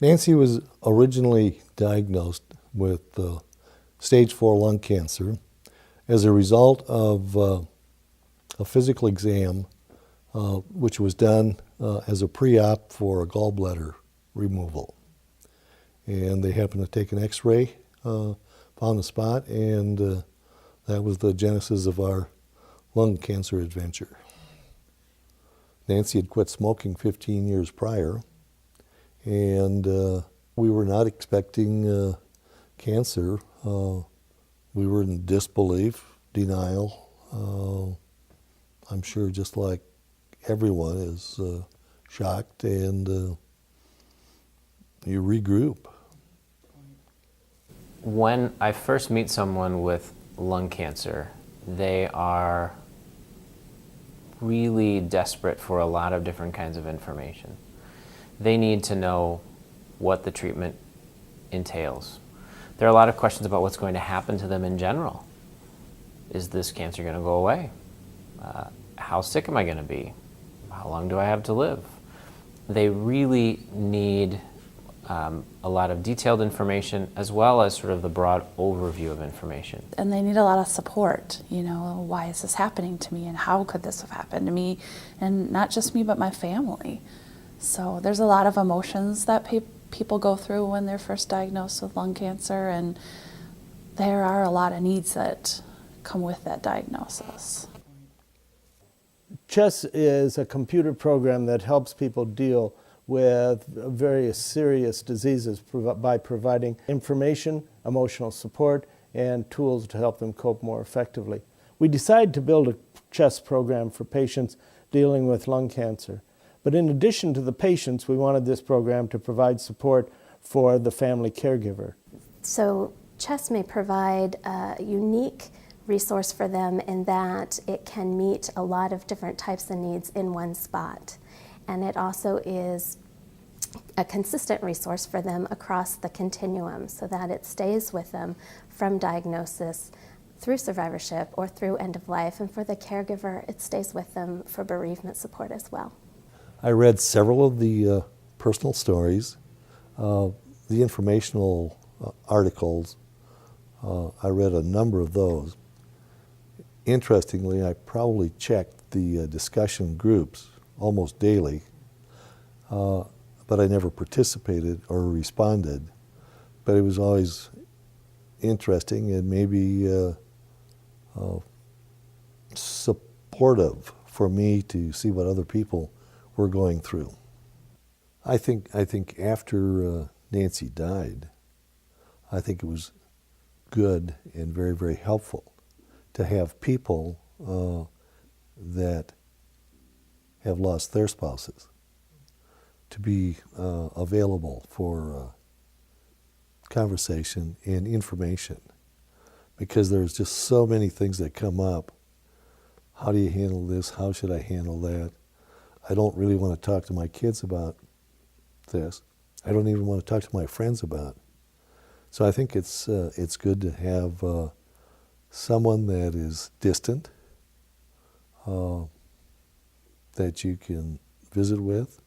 Nancy was originally diagnosed with stage 4 lung cancer as a result of a physical exam which was done as a pre-op for a gallbladder removal. And they happened to take an x-ray, found the spot, and that was the genesis of our lung cancer adventure. Nancy had quit smoking 15 years prior, and we were not expecting cancer. We were in disbelief, denial. I'm sure just like everyone is shocked, and you regroup. When I first meet someone with lung cancer, they are really desperate for a lot of different kinds of information. They need to know what the treatment entails. There are a lot of questions about what's going to happen to them in general. Is this cancer going to go away? How sick am I going to be? How long do I have to live? They really need a lot of detailed information, as well as sort of the broad overview of information. And they need a lot of support, you know, why is this happening to me, and how could this have happened to me, and not just me, but my family. So there's a lot of emotions that people go through when they're first diagnosed with lung cancer, and there are a lot of needs that come with that diagnosis. CHESS is a computer program that helps people deal with various serious diseases by providing information, emotional support, and tools to help them cope more effectively. We decided to build a CHESS program for patients dealing with lung cancer. But in addition to the patients, we wanted this program to provide support for the family caregiver. So CHESS may provide a unique resource for them in that it can meet a lot of different types of needs in one spot. And it also is a consistent resource for them across the continuum so that it stays with them from diagnosis through survivorship or through end of life. And for the caregiver, it stays with them for bereavement support as well. I read several of the personal stories, the informational articles. I read a number of those. Interestingly, I probably checked the discussion groups almost daily, but I never participated or responded. But it was always interesting and maybe supportive for me to see what other people were going through. I think after Nancy died, I think it was good and very, very helpful to have people that have lost their spouses to be available for conversation and information, because there's just so many things that come up. How do you handle this? How should I handle that? I don't really want to talk to my kids about this. I don't even want to talk to my friends about it. So I think it's good to have someone that is distant, that you can visit with.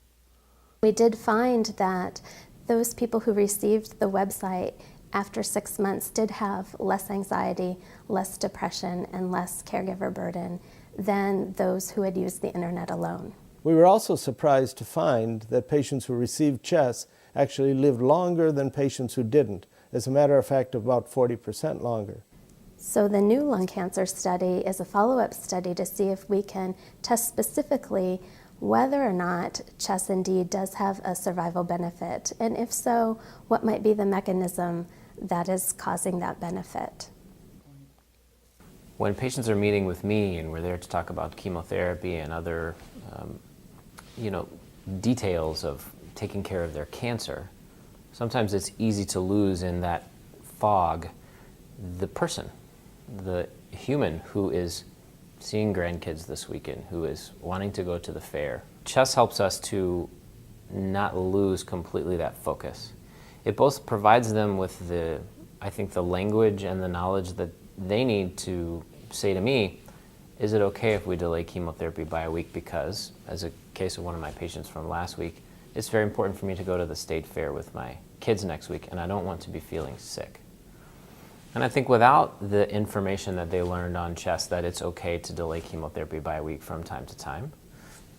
We did find that those people who received the website after 6 months did have less anxiety, less depression, and less caregiver burden than those who had used the internet alone. We were also surprised to find that patients who received CHESS actually lived longer than patients who didn't. As a matter of fact, about 40% longer. So the new lung cancer study is a follow-up study to see if we can test specifically whether or not CHESS indeed does have a survival benefit, and if so, what might be the mechanism that is causing that benefit. When patients are meeting with me and we're there to talk about chemotherapy and other details of taking care of their cancer, sometimes it's easy to lose in that fog the person, the human who is seeing grandkids this weekend, who is wanting to go to the fair. CHESS helps us to not lose completely that focus. It both provides them with the language and the knowledge that they need to say to me, is it okay if we delay chemotherapy by a week because, as a case of one of my patients from last week, it's very important for me to go to the state fair with my kids next week, and I don't want to be feeling sick. And I think without the information that they learned on CHESS that it's okay to delay chemotherapy by a week from time to time,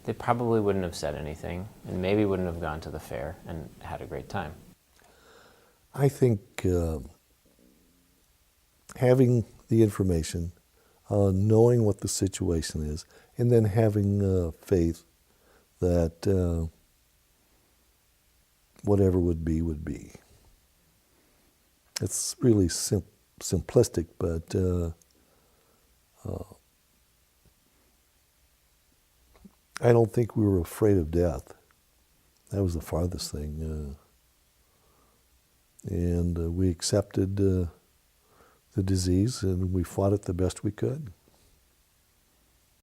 they probably wouldn't have said anything and maybe wouldn't have gone to the fair and had a great time. I think having the information, knowing what the situation is, and then having faith that whatever would be, would be. It's really simplistic, but I don't think we were afraid of death. That was the farthest thing. And we accepted the disease, and we fought it the best we could.